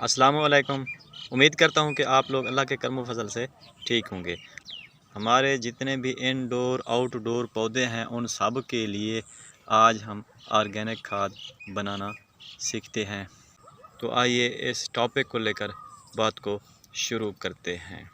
अस्सलामुअलैकुम। उम्मीद करता हूँ कि आप लोग अल्लाह के करम फजल से ठीक होंगे। हमारे जितने भी इनडोर आउटडोर पौधे हैं उन सब के लिए आज हम ऑर्गेनिक खाद बनाना सीखते हैं। तो आइए इस टॉपिक को लेकर बात को शुरू करते हैं।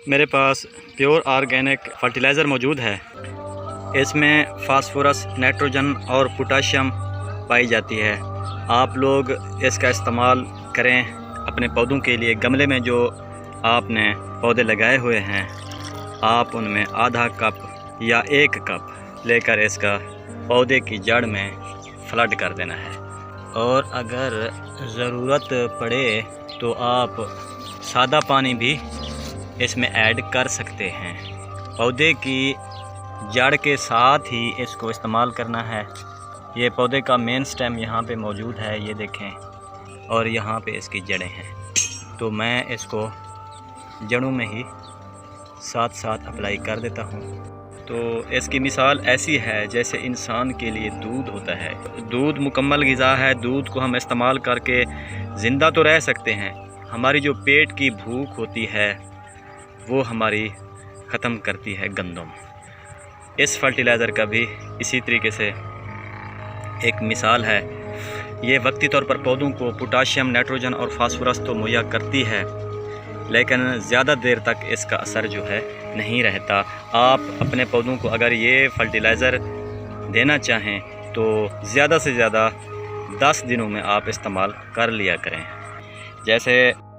मेरे पास प्योर ऑर्गेनिक फर्टिलाइज़र मौजूद है। इसमें फास्फोरस, नाइट्रोजन और पोटाशियम पाई जाती है। आप लोग इसका इस्तेमाल करें अपने पौधों के लिए। गमले में जो आपने पौधे लगाए हुए हैं आप उनमें आधा कप या 1 कप लेकर इसका पौधे की जड़ में फ्लड कर देना है। और अगर ज़रूरत पड़े तो आप सादा पानी भी इसमें ऐड कर सकते हैं। पौधे की जड़ के साथ ही इसको इस्तेमाल करना है। ये पौधे का मेन स्टेम यहाँ पे मौजूद है, ये देखें, और यहाँ पे इसकी जड़ें हैं। तो मैं इसको जड़ों में ही साथ साथ अप्लाई कर देता हूँ। तो इसकी मिसाल ऐसी है जैसे इंसान के लिए दूध होता है। दूध मुकम्मल ग़िज़ा है। दूध को हम इस्तेमाल करके ज़िंदा तो रह सकते हैं, हमारी जो पेट की भूख होती है वो हमारी ख़त्म करती है गंदम। इस फर्टिलाइज़र का भी इसी तरीके से एक मिसाल है। ये वक्ती तौर पर पौधों को पोटाशियम, नाइट्रोजन और फास्फोरस तो मुहैया करती है, लेकिन ज़्यादा देर तक इसका असर जो है नहीं रहता। आप अपने पौधों को अगर ये फर्टिलाइज़र देना चाहें तो ज़्यादा से ज़्यादा 10 दिनों में आप इस्तेमाल कर लिया करें। जैसे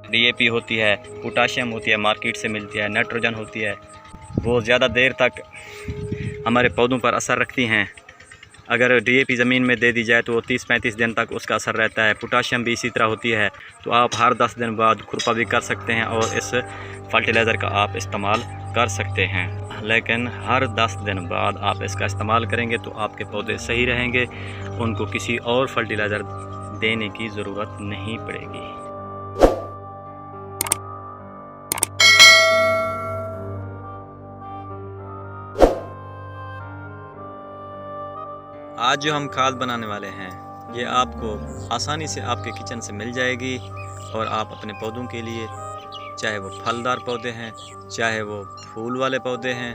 DAP होती है, पोटाशियम होती है, मार्केट से मिलती है, नाइट्रोजन होती है, वो ज़्यादा देर तक हमारे पौधों पर असर रखती हैं। अगर DAP ज़मीन में दे दी जाए तो 30-35 दिन तक उसका असर रहता है। पोटाशियम भी इसी तरह होती है। तो आप हर 10 दिन बाद खुरपा भी कर सकते हैं और इस फर्टिलाइज़र का आप इस्तेमाल कर सकते हैं। लेकिन हर 10 दिन बाद आप इसका इस्तेमाल करेंगे तो आपके पौधे सही रहेंगे, उनको किसी और फर्टिलाइज़र देने की ज़रूरत नहीं पड़ेगी। आज जो हम खाद बनाने वाले हैं ये आपको आसानी से आपके किचन से मिल जाएगी और आप अपने पौधों के लिए, चाहे वो फलदार पौधे हैं चाहे वो फूल वाले पौधे हैं,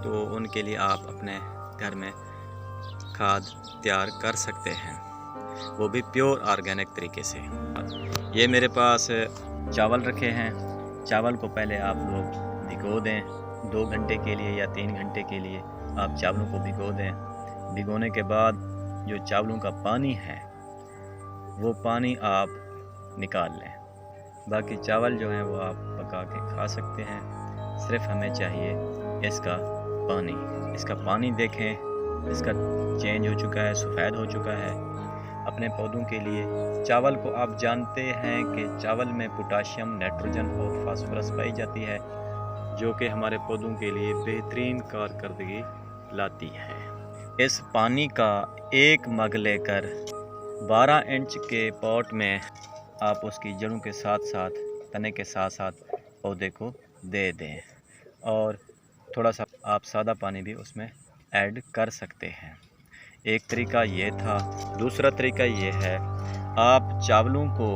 तो उनके लिए आप अपने घर में खाद तैयार कर सकते हैं, वो भी प्योर ऑर्गेनिक तरीके से। ये मेरे पास चावल रखे हैं। चावल को पहले आप लोग भिगो दें 2 घंटे के लिए या 3 घंटे के लिए आप चावलों को भिगो दें। भिगोने के बाद जो चावलों का पानी है वो पानी आप निकाल लें। बाकी चावल जो हैं वो आप पका के खा सकते हैं। सिर्फ हमें चाहिए इसका पानी। इसका पानी देखें, इसका चेंज हो चुका है, सफ़ेद हो चुका है। अपने पौधों के लिए चावल को आप जानते हैं कि चावल में पोटाशियम, नाइट्रोजन और फास्फोरस पाई जाती है, जो कि हमारे पौधों के लिए बेहतरीन कारकर्दगी लाती है। इस पानी का 1 मग लेकर 12 इंच के पॉट में आप उसकी जड़ों के साथ साथ, तने के साथ साथ पौधे को दे दें और थोड़ा सा आप सादा पानी भी उसमें ऐड कर सकते हैं। एक तरीका ये था। दूसरा तरीका ये है, आप चावलों को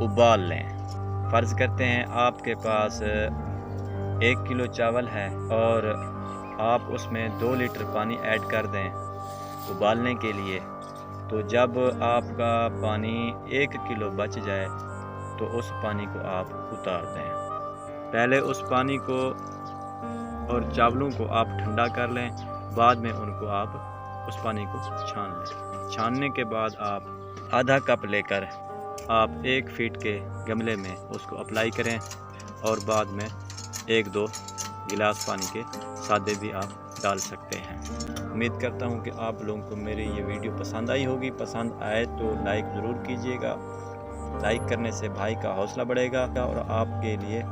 उबाल लें। फ़र्ज़ करते हैं आपके पास 1 किलो चावल है और आप उसमें 2 लीटर पानी ऐड कर दें उबालने के लिए। तो जब आपका पानी 1 किलो बच जाए तो उस पानी को आप उतार दें। पहले उस पानी को और चावलों को आप ठंडा कर लें, बाद में उनको आप उस पानी को छान लें। छानने के बाद आप आधा कप लेकर आप 1 फीट के गमले में उसको अप्लाई करें और बाद में 1-2 गिलास पानी के सादे भी आप डाल सकते हैं। उम्मीद करता हूं कि आप लोगों को मेरी ये वीडियो पसंद आई होगी। पसंद आए तो लाइक ज़रूर कीजिएगा। लाइक करने से भाई का हौसला बढ़ेगा और आपके लिए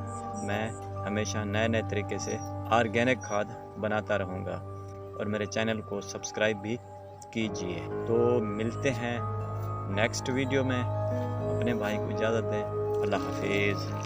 मैं हमेशा नए नए तरीके से ऑर्गेनिक खाद बनाता रहूँगा। और मेरे चैनल को सब्सक्राइब भी कीजिए। तो मिलते हैं नेक्स्ट वीडियो में। अपने भाई को इजाज़त दें। अल्लाह हाफिज़।